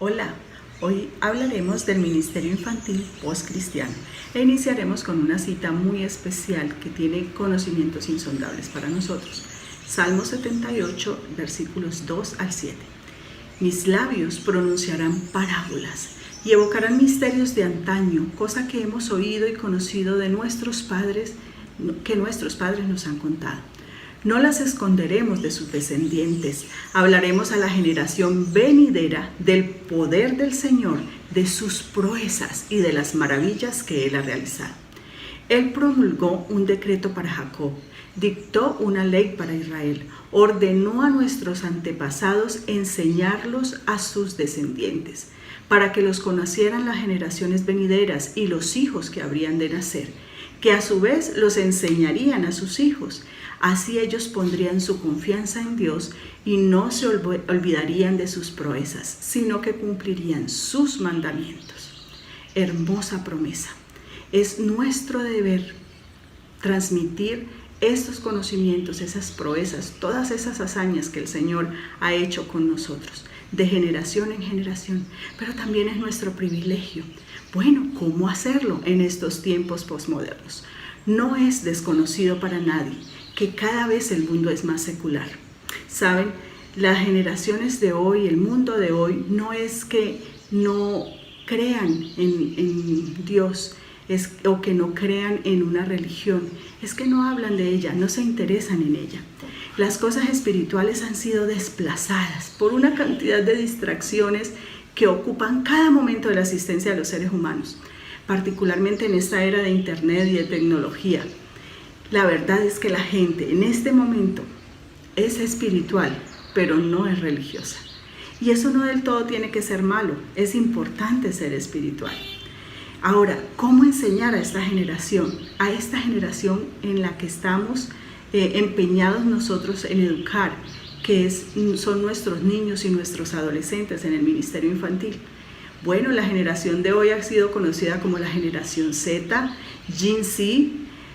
Hola, hoy hablaremos del Ministerio Infantil Postcristiano e iniciaremos con una cita muy especial que tiene conocimientos insondables para nosotros. Salmo 78, versículos 2 al 7. Mis labios pronunciarán parábolas y evocarán misterios de antaño, cosa que hemos oído y conocido de nuestros padres, que nuestros padres nos han contado. No las esconderemos de sus descendientes. Hablaremos a la generación venidera del poder del Señor, de sus proezas y de las maravillas que Él ha realizado. Él promulgó un decreto para Jacob, dictó una ley para Israel, ordenó a nuestros antepasados enseñarlos a sus descendientes, para que los conocieran las generaciones venideras y los hijos que habrían de nacer, que a su vez los enseñarían a sus hijos. Así ellos pondrían su confianza en Dios y no se olvidarían de sus proezas, sino que cumplirían sus mandamientos. Hermosa promesa. Es nuestro deber transmitir estos conocimientos, esas proezas, todas esas hazañas que el Señor ha hecho con nosotros, de generación en generación, pero también es nuestro privilegio. Bueno, ¿cómo hacerlo en estos tiempos posmodernos? No es desconocido para nadie que cada vez el mundo es más secular. Saben, las generaciones de hoy, el mundo de hoy, no es que no crean en Dios, o que no crean en una religión, es que no hablan de ella, no se interesan en ella. Las cosas espirituales han sido desplazadas por una cantidad de distracciones que ocupan cada momento de la existencia de los seres humanos, particularmente en esta era de internet y de tecnología. La verdad es que la gente en este momento es espiritual, pero no es religiosa. Y eso no del todo tiene que ser malo, es importante ser espiritual. Ahora, ¿cómo enseñar a esta generación en la que estamos empeñados nosotros en educar, que son nuestros niños y nuestros adolescentes en el ministerio infantil? Bueno, la generación de hoy ha sido conocida como la generación Z, Gen Z,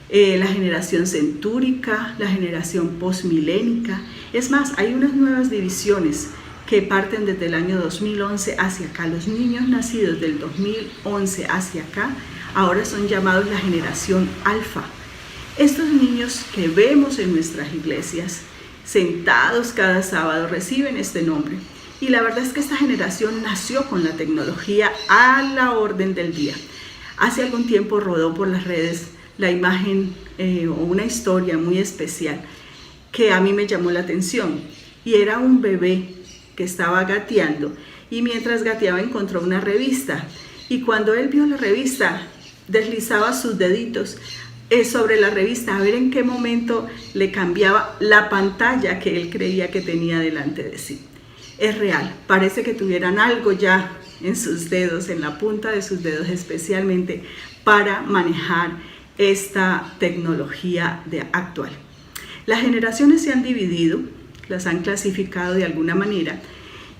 la generación centúrica, la generación postmilénica. Es más, hay unas nuevas divisiones que parten desde el año 2011 hacia acá. Los niños nacidos del 2011 hacia acá ahora son llamados la generación alfa. Estos niños que vemos en nuestras iglesias, sentados cada sábado, reciben este nombre. Y la verdad es que esta generación nació con la tecnología a la orden del día. Hace algún tiempo rodó por las redes la imagen o una historia muy especial que a mí me llamó la atención. Y era un bebé que estaba gateando y mientras gateaba encontró una revista. Y cuando él vio la revista, deslizaba sus deditos sobre la revista a ver en qué momento le cambiaba la pantalla que él creía que tenía delante de sí. Es real, parece que tuvieran algo ya en sus dedos, en la punta de sus dedos especialmente, para manejar esta tecnología actual. Las generaciones se han dividido, las han clasificado de alguna manera,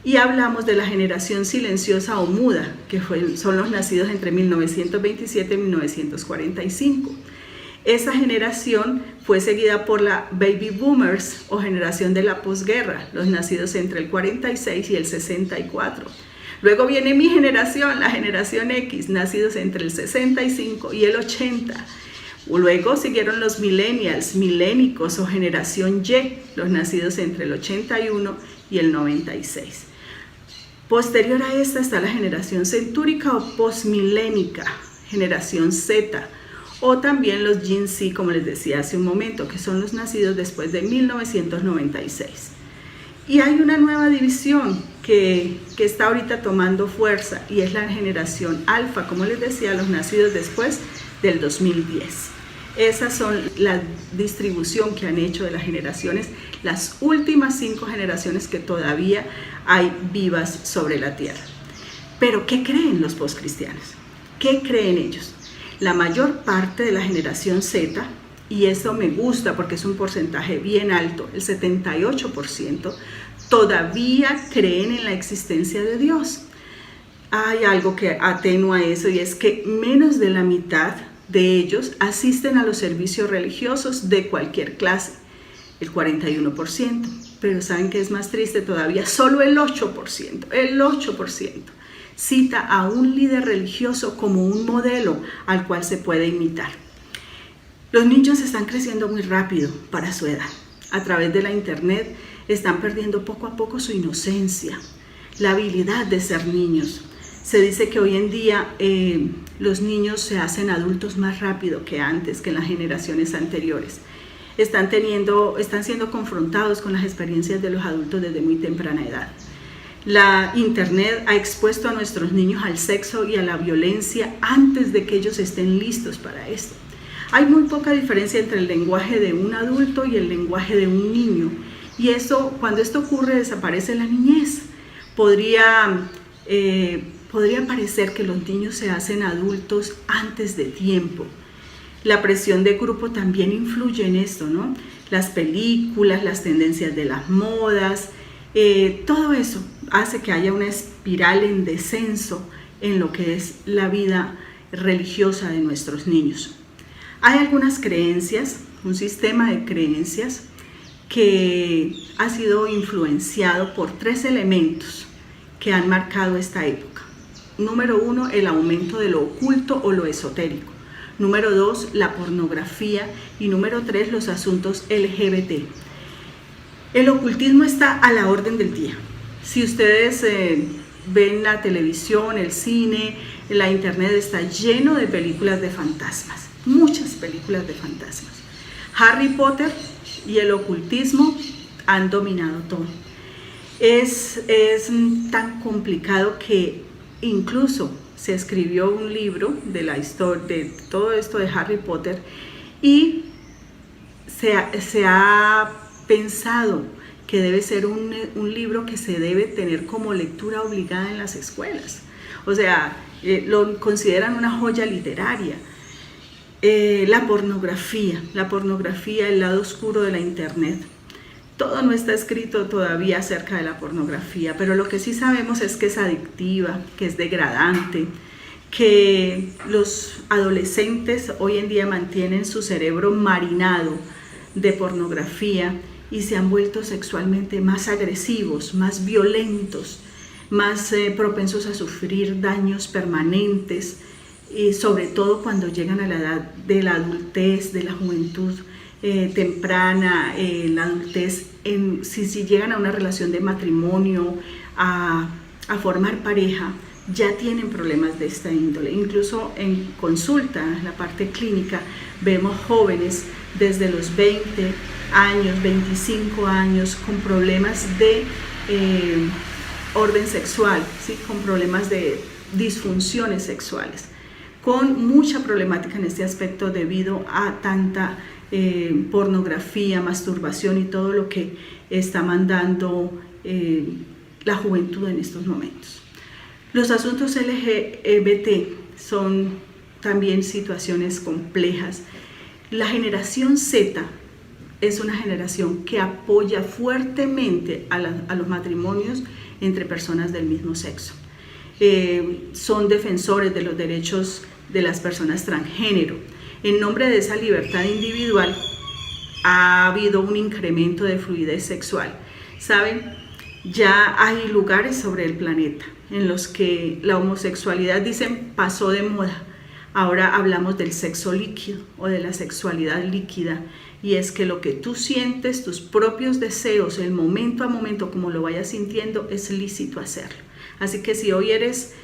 y hablamos de la generación silenciosa o muda, que son los nacidos entre 1927 y 1945. Esa generación fue seguida por la Baby Boomers o generación de la posguerra, los nacidos entre el 46 y el 64. Luego viene mi generación, la generación X, nacidos entre el 65 y el 80. Luego siguieron los millennials, milénicos o generación Y, los nacidos entre el 81 y el 96. Posterior a esta está la generación centúrica o postmilénica, generación Z, o también los Gen Z, como les decía hace un momento, que son los nacidos después de 1996. Y hay una nueva división que está ahorita tomando fuerza y es la generación alfa, como les decía, los nacidos después del 2010. Esas son la distribución que han hecho de las generaciones, las últimas 5 generaciones que todavía hay vivas sobre la tierra. Pero, ¿qué creen los postcristianos? ¿Qué creen ellos? La mayor parte de la generación Z, y eso me gusta porque es un porcentaje bien alto, el 78%, todavía creen en la existencia de Dios. Hay algo que atenúa eso y es que menos de la mitad de ellos asisten a los servicios religiosos de cualquier clase, el 41%. Pero ¿saben qué es más triste todavía? Solo el 8%. Cita a un líder religioso como un modelo al cual se puede imitar. Los niños están creciendo muy rápido para su edad. A través de la internet están perdiendo poco a poco su inocencia, la habilidad de ser niños. Se dice que hoy en día los niños se hacen adultos más rápido que antes, que en las generaciones anteriores. Están siendo confrontados con las experiencias de los adultos desde muy temprana edad. La internet ha expuesto a nuestros niños al sexo y a la violencia antes de que ellos estén listos para esto. Hay muy poca diferencia entre el lenguaje de un adulto y el lenguaje de un niño. Y cuando esto ocurre, desaparece la niñez. Podría parecer que los niños se hacen adultos antes de tiempo. La presión de grupo también influye en esto, ¿no? Las películas, las tendencias de las modas, todo eso hace que haya una espiral en descenso en lo que es la vida religiosa de nuestros niños. Hay algunas creencias, un sistema de creencias que ha sido influenciado por 3 elementos que han marcado esta época. Número 1, el aumento de lo oculto o lo esotérico. Número 2, la pornografía. Y número 3, los asuntos LGBT. El ocultismo está a la orden del día. Si ustedes ven la televisión, el cine, la internet está lleno de películas de fantasmas. Muchas películas de fantasmas. Harry Potter y el ocultismo han dominado todo. Es tan complicado que incluso se escribió un libro de la historia de todo esto de Harry Potter y se ha pensado que debe ser un libro que se debe tener como lectura obligada en las escuelas. O sea, lo consideran una joya literaria. La pornografía, el lado oscuro de la internet. Todo no está escrito todavía acerca de la pornografía, pero lo que sí sabemos es que es adictiva, que es degradante, que los adolescentes hoy en día mantienen su cerebro marinado de pornografía y se han vuelto sexualmente más agresivos, más violentos, más propensos a sufrir daños permanentes, sobre todo cuando llegan a la edad de la adultez, de la juventud temprana, la adultez, si llegan a una relación de matrimonio, a formar pareja, ya tienen problemas de esta índole. Incluso en consulta, en la parte clínica, vemos jóvenes desde los 20 años, 25 años, con problemas de orden sexual, ¿sí? Con problemas de disfunciones sexuales, con mucha problemática en este aspecto debido a tanta pornografía, masturbación y todo lo que está mandando la juventud en estos momentos. Los asuntos LGBT son también situaciones complejas. La generación Z es una generación que apoya fuertemente a los matrimonios entre personas del mismo sexo. Son defensores de los derechos de las personas transgénero. En nombre de esa libertad individual ha habido un incremento de fluidez sexual. ¿Saben? Ya hay lugares sobre el planeta en los que la homosexualidad, dicen, pasó de moda. Ahora hablamos del sexo líquido o de la sexualidad líquida, y es que lo que tú sientes, tus propios deseos, el momento a momento, como lo vayas sintiendo, es lícito hacerlo. Así que si hoy eres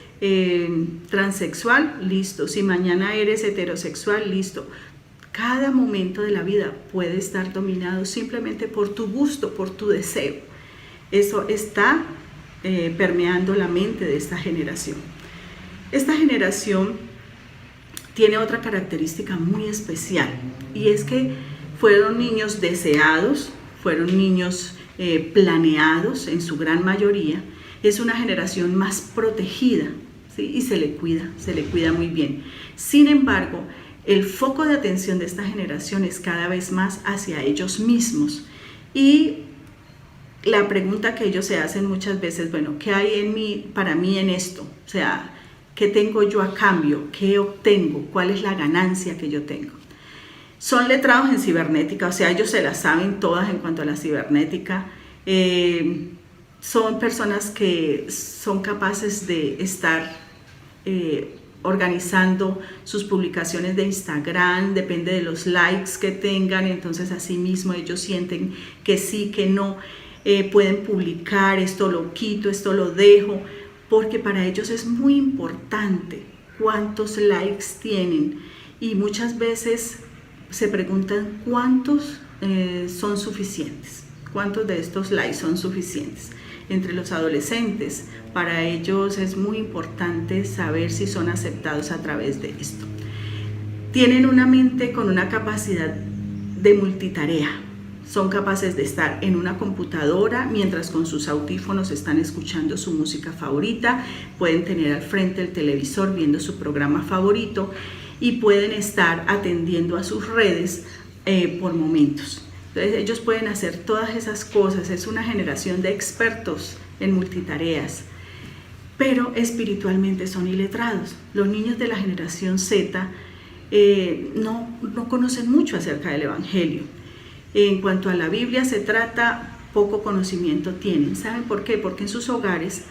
transexual, listo. Si mañana eres heterosexual, listo. Cada momento de la vida puede estar dominado simplemente por tu gusto, por tu deseo. Eso está permeando la mente de esta generación. Esta generación tiene otra característica muy especial, y es que fueron niños deseados, fueron niños planeados en su gran mayoría. Es una generación más protegida, ¿sí? Y se le cuida muy bien. Sin embargo, el foco de atención de esta generación es cada vez más hacia ellos mismos, y la pregunta que ellos se hacen muchas veces, bueno, ¿qué hay para mí en esto? O sea, ¿qué tengo yo a cambio? ¿Qué obtengo? ¿Cuál es la ganancia que yo tengo? Son letrados en cibernética, o sea, ellos se las saben todas en cuanto a la cibernética. son personas que son capaces de estar organizando sus publicaciones de Instagram, depende de los likes que tengan, entonces así mismo ellos sienten que sí, que no, pueden publicar, esto lo quito, esto lo dejo, porque para ellos es muy importante cuántos likes tienen y muchas veces se preguntan cuántos son suficientes, cuántos de estos likes son suficientes. Entre los adolescentes, para ellos es muy importante saber si son aceptados a través de esto. Tienen una mente con una capacidad de multitarea. Son capaces de estar en una computadora mientras con sus audífonos están escuchando su música favorita, pueden tener al frente el televisor viendo su programa favorito y pueden estar atendiendo a sus redes por momentos. Entonces ellos pueden hacer todas esas cosas, es una generación de expertos en multitareas, pero espiritualmente son iletrados. Los niños de la generación Z no conocen mucho acerca del Evangelio. En cuanto a la Biblia se trata, poco conocimiento tienen. ¿Saben por qué? Porque en sus hogares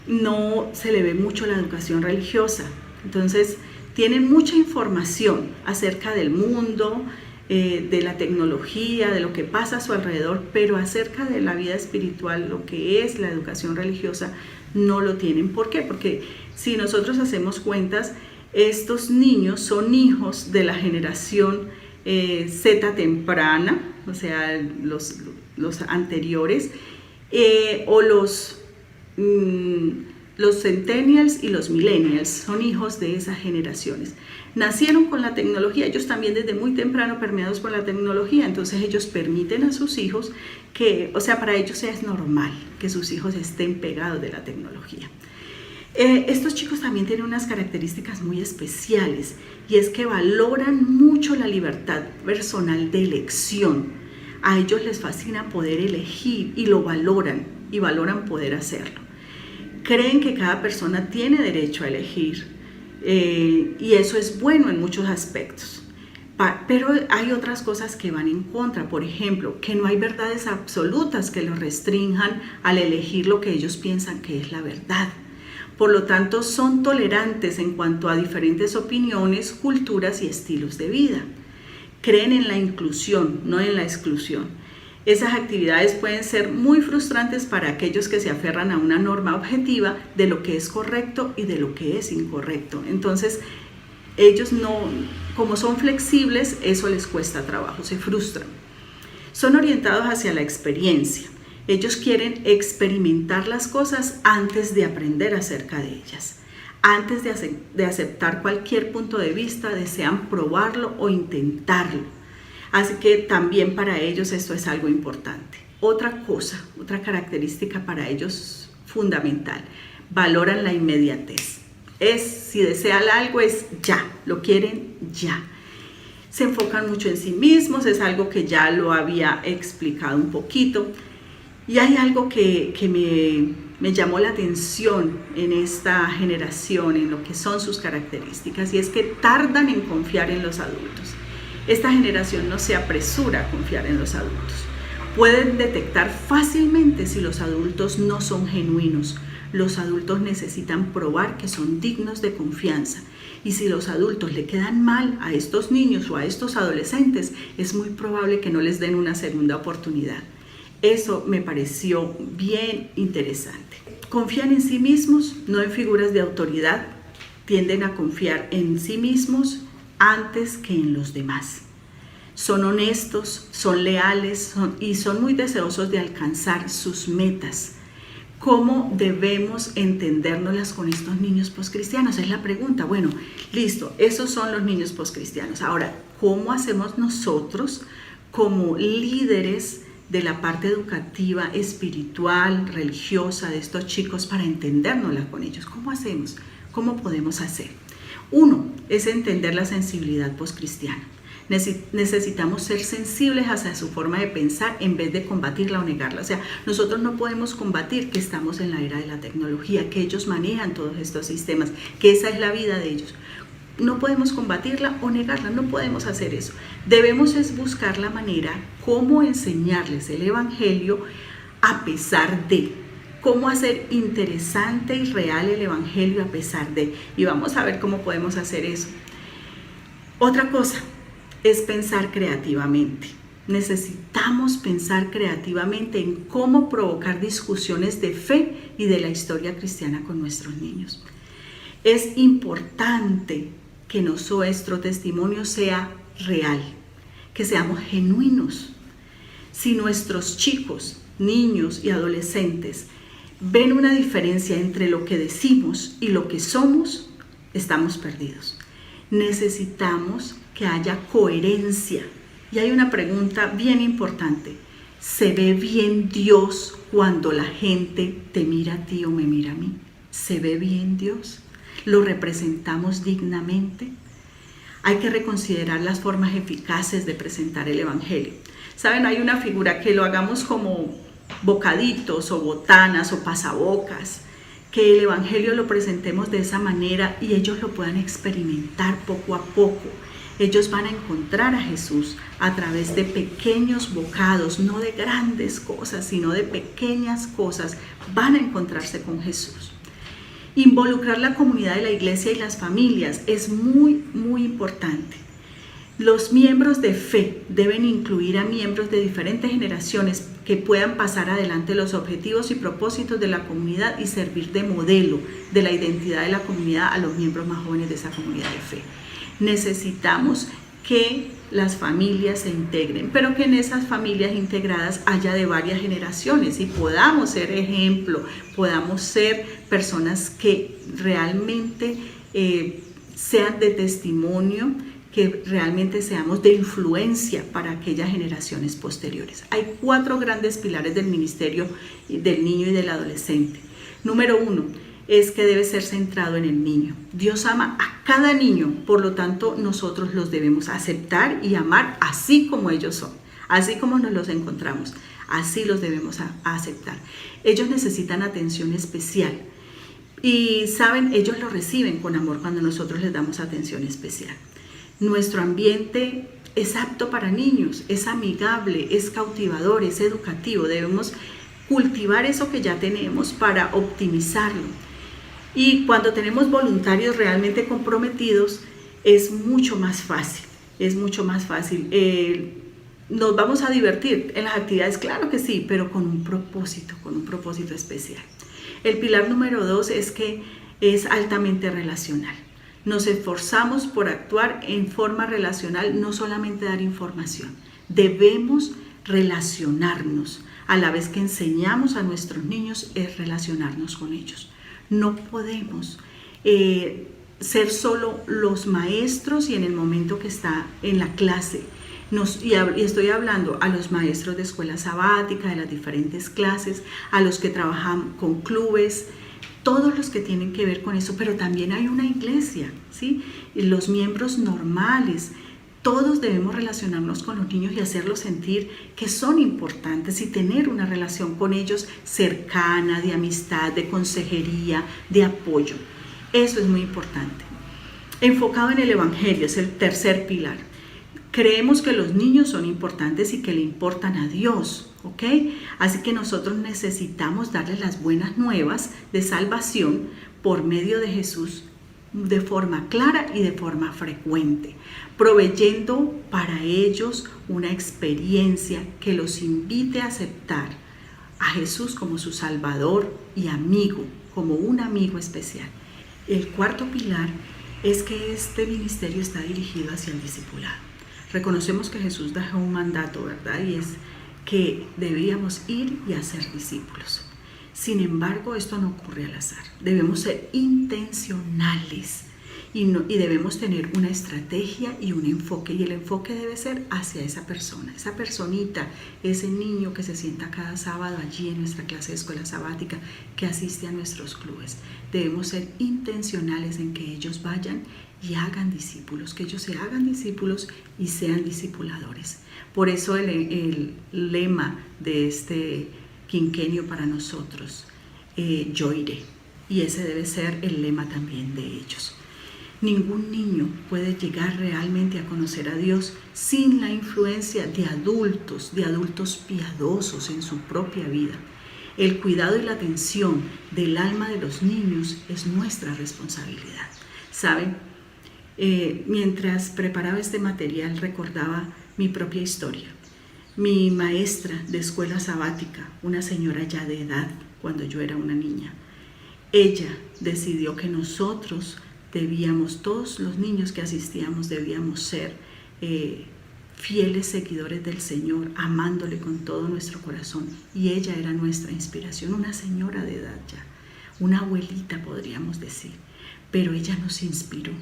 no se le ve mucho la educación religiosa. Entonces tienen mucha información acerca del mundo, de la tecnología, de lo que pasa a su alrededor, pero acerca de la vida espiritual, lo que es la educación religiosa, no lo tienen. ¿Por qué? Porque si nosotros hacemos cuentas, estos niños son hijos de la generación Z temprana, o sea, los anteriores, o los centennials y los millennials son hijos de esas generaciones. Nacieron con la tecnología, ellos también desde muy temprano permeados por la tecnología, entonces ellos permiten a sus hijos que, o sea, para ellos es normal que sus hijos estén pegados de la tecnología. Estos chicos también tienen unas características muy especiales y es que valoran mucho la libertad personal de elección. A ellos les fascina poder elegir y lo valoran y valoran poder hacerlo. Creen que cada persona tiene derecho a elegir y eso es bueno en muchos aspectos. Pero hay otras cosas que van en contra, por ejemplo, que no hay verdades absolutas que los restrinjan al elegir lo que ellos piensan que es la verdad. Por lo tanto, son tolerantes en cuanto a diferentes opiniones, culturas y estilos de vida. Creen en la inclusión, no en la exclusión. Esas actividades pueden ser muy frustrantes para aquellos que se aferran a una norma objetiva de lo que es correcto y de lo que es incorrecto. Entonces, ellos no, como son flexibles, eso les cuesta trabajo, se frustran. Son orientados hacia la experiencia. Ellos quieren experimentar las cosas antes de aprender acerca de ellas. Antes de aceptar cualquier punto de vista, desean probarlo o intentarlo. Así que también para ellos esto es algo importante. Otra cosa, otra característica para ellos fundamental, valoran la inmediatez. Si desean algo es ya, lo quieren ya. Se enfocan mucho en sí mismos, es algo que ya lo había explicado un poquito. Y hay algo que me llamó la atención en esta generación, en lo que son sus características, y es que tardan en confiar en los adultos. Esta generación no se apresura a confiar en los adultos. Pueden detectar fácilmente si los adultos no son genuinos. Los adultos necesitan probar que son dignos de confianza. Y si los adultos le quedan mal a estos niños o a estos adolescentes, es muy probable que no les den una segunda oportunidad. Eso me pareció bien interesante. Confían en sí mismos, no en figuras de autoridad. Tienden a confiar en sí mismos antes que en los demás. Son honestos, son leales y son muy deseosos de alcanzar sus metas. ¿Cómo debemos entendérnoslas con estos niños poscristianos? Es la pregunta. Bueno, listo, esos son los niños poscristianos. Ahora, ¿cómo hacemos nosotros como líderes de la parte educativa, espiritual, religiosa de estos chicos para entendérnoslas con ellos? ¿Cómo hacemos? ¿Cómo podemos hacer? Uno es entender la sensibilidad poscristiana. Necesitamos ser sensibles hacia su forma de pensar en vez de combatirla o negarla. O sea, nosotros no podemos combatir que estamos en la era de la tecnología, que ellos manejan todos estos sistemas, que esa es la vida de ellos. No podemos combatirla o negarla, no podemos hacer eso. Debemos es buscar la manera cómo enseñarles el Evangelio a pesar de. cómo hacer interesante y real el Evangelio a pesar de, y vamos a ver cómo podemos hacer eso. Otra cosa es pensar creativamente. Necesitamos pensar creativamente en cómo provocar discusiones de fe y de la historia cristiana con nuestros niños. Es importante que nuestro testimonio sea real, que seamos genuinos. Si nuestros chicos, niños y adolescentes ven una diferencia entre lo que decimos y lo que somos, estamos perdidos. Necesitamos que haya coherencia. Y hay una pregunta bien importante. ¿Se ve bien Dios cuando la gente te mira a ti o me mira a mí? ¿Se ve bien Dios? ¿Lo representamos dignamente? Hay que reconsiderar las formas eficaces de presentar el Evangelio. ¿Saben? Hay una figura que lo hagamos como bocaditos o botanas o pasabocas, que el Evangelio lo presentemos de esa manera y ellos lo puedan experimentar poco a poco. Ellos van a encontrar a Jesús a través de pequeños bocados, no de grandes cosas, sino de pequeñas cosas. Van a encontrarse con Jesús. Involucrar la comunidad de la iglesia y las familias es muy, muy importante. Los miembros de fe deben incluir a miembros de diferentes generaciones que puedan pasar adelante los objetivos y propósitos de la comunidad y servir de modelo de la identidad de la comunidad a los miembros más jóvenes de esa comunidad de fe. Necesitamos que las familias se integren, pero que en esas familias integradas haya de varias generaciones y podamos ser ejemplo, podamos ser personas que realmente sean de testimonio, que realmente seamos de influencia para aquellas generaciones posteriores. Hay 4 grandes pilares del ministerio del niño y del adolescente. Número 1 es que debe ser centrado en el niño. Dios ama a cada niño, por lo tanto nosotros los debemos aceptar y amar así como ellos son, así como nos los encontramos, así los debemos aceptar. Ellos necesitan atención especial y saben, ellos lo reciben con amor cuando nosotros les damos atención especial. Nuestro ambiente es apto para niños, es amigable, es cautivador, es educativo. Debemos cultivar eso que ya tenemos para optimizarlo. Y cuando tenemos voluntarios realmente comprometidos, es mucho más fácil, nos vamos a divertir en las actividades, claro que sí, pero con un propósito especial. El pilar número 2 es que es altamente relacional. Nos esforzamos por actuar en forma relacional, no solamente dar información. Debemos relacionarnos. A la vez que enseñamos a nuestros niños es relacionarnos con ellos. No podemos ser solo los maestros y en el momento que está en la clase. Y estoy hablando a los maestros de escuela sabática, de las diferentes clases, a los que trabajan con clubes, todos los que tienen que ver con eso, pero también hay una iglesia, ¿sí? Los miembros normales, todos debemos relacionarnos con los niños y hacerlos sentir que son importantes y tener una relación con ellos cercana, de amistad, de consejería, de apoyo. Eso es muy importante. Enfocado en el Evangelio es el tercer pilar. Creemos que los niños son importantes y que le importan a Dios, ¿ok? Así que nosotros necesitamos darles las buenas nuevas de salvación por medio de Jesús de forma clara y de forma frecuente, proveyendo para ellos una experiencia que los invite a aceptar a Jesús como su Salvador y amigo, como un amigo especial. El cuarto pilar es que este ministerio está dirigido hacia el discipulado. Reconocemos que Jesús dejó un mandato, ¿verdad? Y es que debíamos ir y hacer discípulos. Sin embargo, esto no ocurre al azar. Debemos ser intencionales y debemos tener una estrategia y un enfoque. Y el enfoque debe ser hacia esa persona, esa personita, ese niño que se sienta cada sábado allí en nuestra clase de escuela sabática, que asiste a nuestros clubes. Debemos ser intencionales en que ellos vayan y hagan discípulos, que ellos se hagan discípulos y sean discipuladores. Por eso el lema de este quinquenio para nosotros, yo iré, y ese debe ser el lema también de ellos. Ningún niño puede llegar realmente a conocer a Dios sin la influencia de adultos piadosos en su propia vida. El cuidado y la atención del alma de los niños es nuestra responsabilidad. ¿Saben? Mientras preparaba este material recordaba mi propia historia. Mi maestra de escuela sabática, una señora ya de edad, cuando yo era una niña, ella decidió que nosotros debíamos, todos los niños que asistíamos, debíamos ser fieles seguidores del Señor, amándole con todo nuestro corazón. Y ella era nuestra inspiración, una señora de edad ya, una abuelita podríamos decir, pero ella nos inspiró.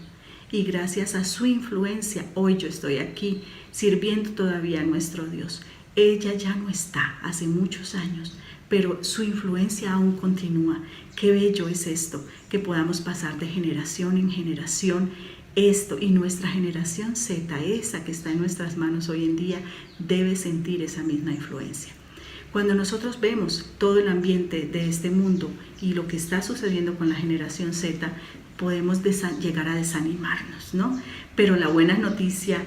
Y gracias a su influencia, hoy yo estoy aquí sirviendo todavía a nuestro Dios. Ella ya no está, hace muchos años, pero su influencia aún continúa. Qué bello es esto, que podamos pasar de generación en generación esto, y nuestra generación Z, esa que está en nuestras manos hoy en día, debe sentir esa misma influencia. Cuando nosotros vemos todo el ambiente de este mundo y lo que está sucediendo con la generación Z, podemos llegar a desanimarnos, ¿no? Pero la buena noticia,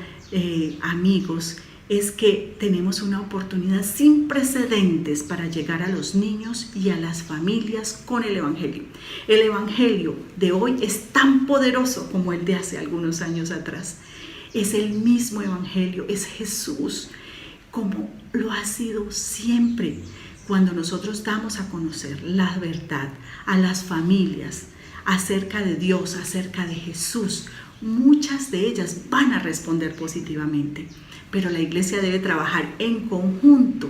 amigos, es que tenemos una oportunidad sin precedentes para llegar a los niños y a las familias con el Evangelio. El Evangelio de hoy es tan poderoso como el de hace algunos años atrás. Es el mismo Evangelio, es Jesús, como lo ha sido siempre. Cuando nosotros damos a conocer la verdad a las familias acerca de Dios, acerca de Jesús, muchas de ellas van a responder positivamente. Pero la iglesia debe trabajar en conjunto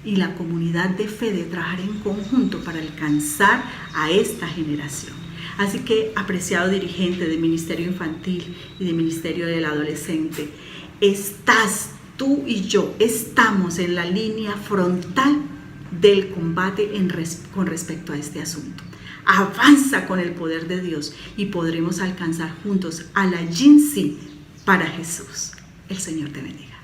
y la comunidad de fe debe trabajar en conjunto para alcanzar a esta generación. Así que, apreciado dirigente del Ministerio Infantil y del Ministerio del Adolescente, tú y yo estamos en la línea frontal del combate con respecto a este asunto. Avanza con el poder de Dios y podremos alcanzar juntos a la Jinsi para Jesús. El Señor te bendiga.